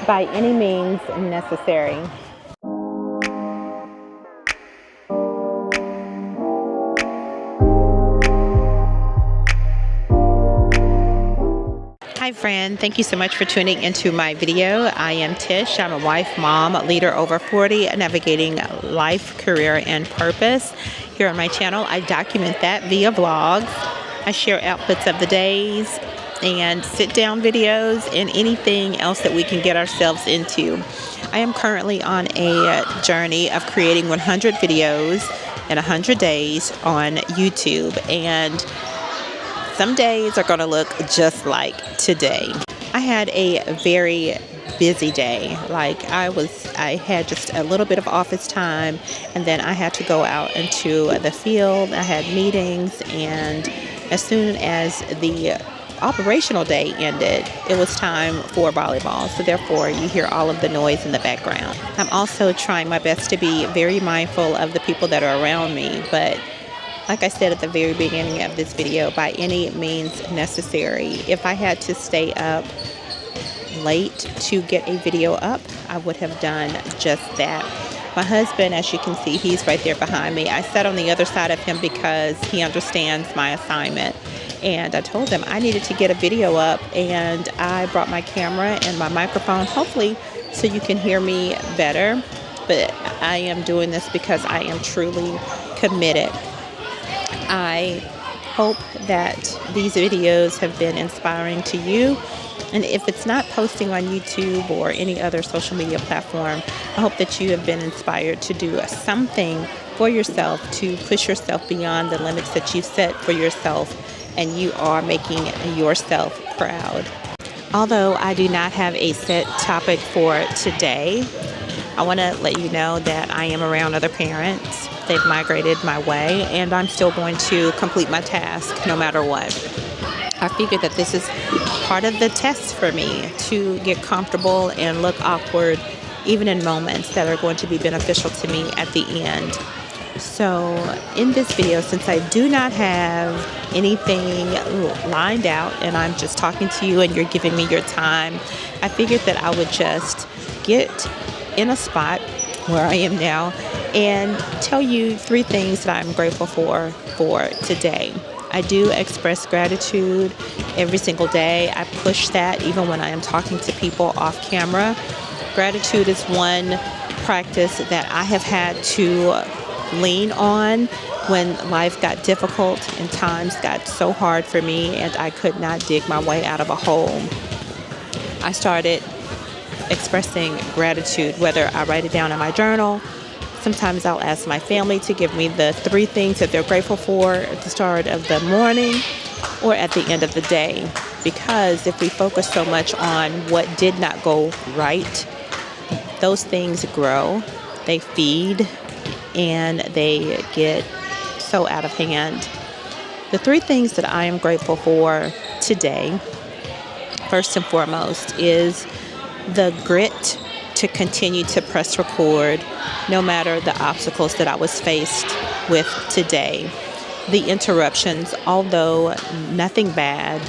by any means necessary. Hi friend, thank you so much for tuning into my video. I am Tish. I'm a wife, mom, leader over 40, navigating life, career, and purpose. Here on my channel, I document that via vlogs. I share outputs of the days and sit-down videos and anything else that we can get ourselves into. I am currently on a journey of creating 100 videos in 100 days on YouTube, and some days are going to look just like today. I had a very busy day. I had just a little bit of office time, and then I had to go out into the field. I had meetings, and as soon as the operational day ended, it was time for volleyball. So therefore, you hear all of the noise in the background. I'm also trying my best to be very mindful of the people that are around me, but like I said at the very beginning of this video, by any means necessary. If I had to stay up late to get a video up, I would have done just that. My husband, as you can see, he's right there behind me. I sat on the other side of him because he understands my assignment. And I told him I needed to get a video up, and I brought my camera and my microphone, hopefully so you can hear me better. But I am doing this because I am truly committed. I hope that these videos have been inspiring to you. And if it's not posting on YouTube or any other social media platform, I hope that you have been inspired to do something for yourself, to push yourself beyond the limits that you set for yourself, and you are making yourself proud. Although I do not have a set topic for today, I want to let you know that I am around other parents. They've migrated my way, and I'm still going to complete my task no matter what. I figured that this is part of the test for me, to get comfortable and look awkward even in moments that are going to be beneficial to me at the end. So in this video, since I do not have anything lined out and I'm just talking to you and you're giving me your time, I figured that I would just get in a spot where I am now and tell you 3 things that I'm grateful for today. I do express gratitude every single day. I push that even when I am talking to people off camera. Gratitude is one practice that I have had to lean on when life got difficult and times got so hard for me and I could not dig my way out of a hole. I started expressing gratitude, whether I write it down in my journal. Sometimes I'll ask my family to give me the 3 things that they're grateful for at the start of the morning or at the end of the day. Because if we focus so much on what did not go right, those things grow, they feed, and they get so out of hand. The 3 things that I am grateful for today, first and foremost, is the grit to continue to press record no matter the obstacles that I was faced with today. The interruptions, although nothing bad,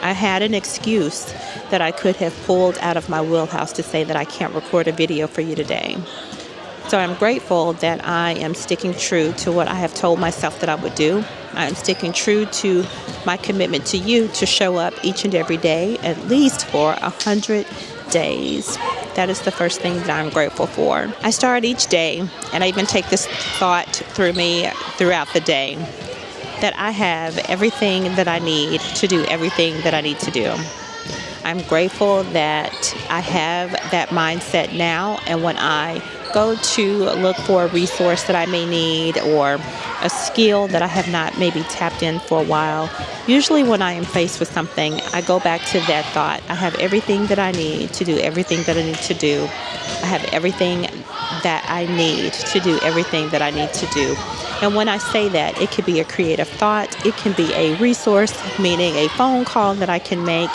I had an excuse that I could have pulled out of my wheelhouse to say that I can't record a video for you today. So I'm grateful that I am sticking true to what I have told myself that I would do. I am sticking true to my commitment to you to show up each and every day, at least for 100 days. That is the first thing that I'm grateful for. I start each day, and I even take this thought through me throughout the day, that I have everything that I need to do everything that I need to do. I'm grateful that I have that mindset now, and when I go to look for a resource that I may need or a skill that I have not maybe tapped in for a while, usually when I am faced with something, I go back to that thought. I have everything that I need to do everything that I need to do. I have everything that I need to do everything that I need to do. And when I say that, it could be a creative thought. It can be a resource, meaning a phone call that I can make.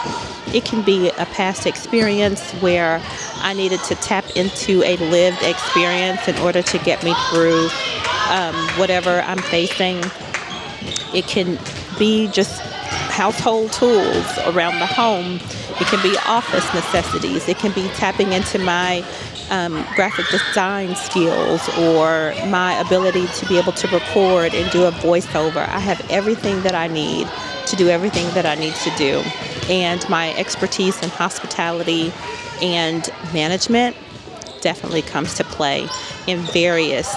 It can be a past experience where I needed to tap into a lived experience in order to get me through whatever I'm facing. It can be just household tools around the home. It can be office necessities. It can be tapping into my graphic design skills or my ability to be able to record and do a voiceover. I have everything that I need to do everything that I need to do. And my expertise in hospitality and management definitely comes to play in various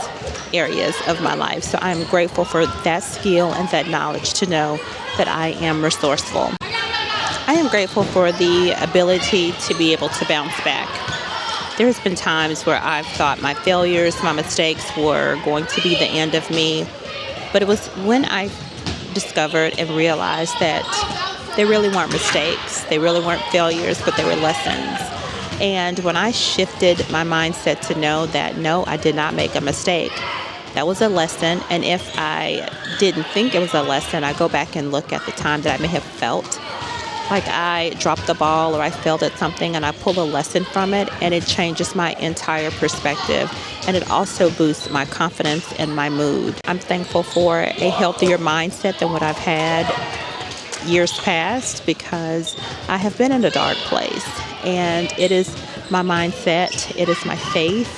areas of my life. So I'm grateful for that skill and that knowledge to know that I am resourceful. I am grateful for the ability to be able to bounce back. There's been times where I've thought my failures, my mistakes were going to be the end of me, but it was when I discovered and realized that they really weren't mistakes, they really weren't failures, but they were lessons. And when I shifted my mindset to know that no, I did not make a mistake, that was a lesson. And if I didn't think it was a lesson, I go back and look at the time that I may have felt like I dropped the ball or I failed at something, and I pull a lesson from it, and it changes my entire perspective. And it also boosts my confidence and my mood. I'm thankful for a healthier mindset than what I've had years past, because I have been in a dark place. And it is my mindset, it is my faith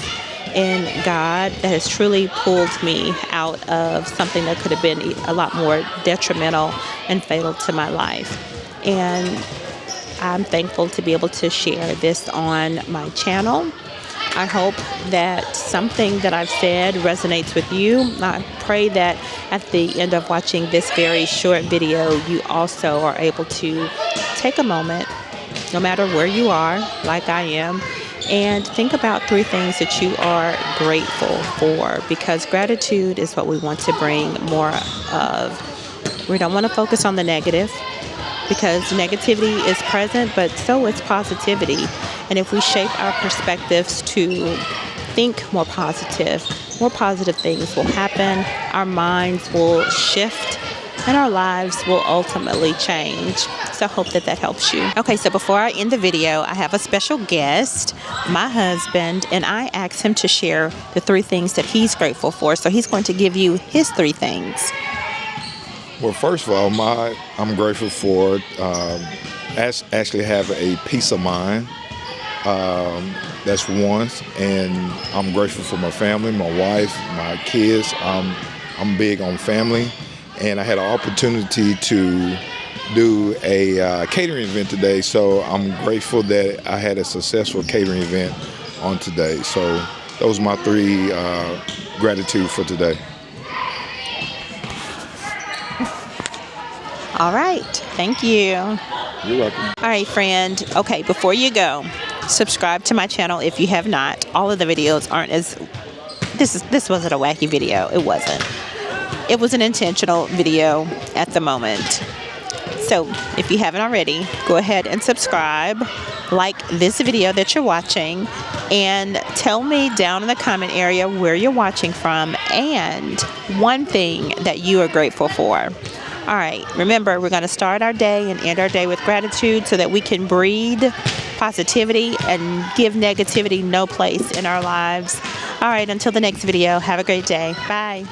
in God that has truly pulled me out of something that could have been a lot more detrimental and fatal to my life. And I'm thankful to be able to share this on my channel. I hope that something that I've said resonates with you. I pray that at the end of watching this very short video, you also are able to take a moment, no matter where you are, like I am, and think about 3 things that you are grateful for, because gratitude is what we want to bring more of. We don't want to focus on the negative, because negativity is present, but so is positivity. And if we shape our perspectives to think more positive things will happen, our minds will shift, and our lives will ultimately change. So I hope that helps you. Okay, so before I end the video, I have a special guest, my husband, and I asked him to share the 3 things that he's grateful for. So he's going to give you his 3 things. Well, first of all, I'm grateful for actually have a peace of mind. That's one, and I'm grateful for my family, my wife, my kids. I'm big on family, and I had an opportunity to do a catering event today, so I'm grateful that I had a successful catering event on today. So those are my 3 gratitude for today. All right. Thank you. You're welcome. All right, friend. Okay, before you go, subscribe to my channel if you have not. All of the videos aren't as... This wasn't a wacky video. It wasn't. It was an intentional video at the moment. So if you haven't already, go ahead and subscribe. Like this video that you're watching. And tell me down in the comment area where you're watching from and one thing that you are grateful for. All right, remember, we're going to start our day and end our day with gratitude so that we can breed positivity and give negativity no place in our lives. All right, until the next video, have a great day. Bye.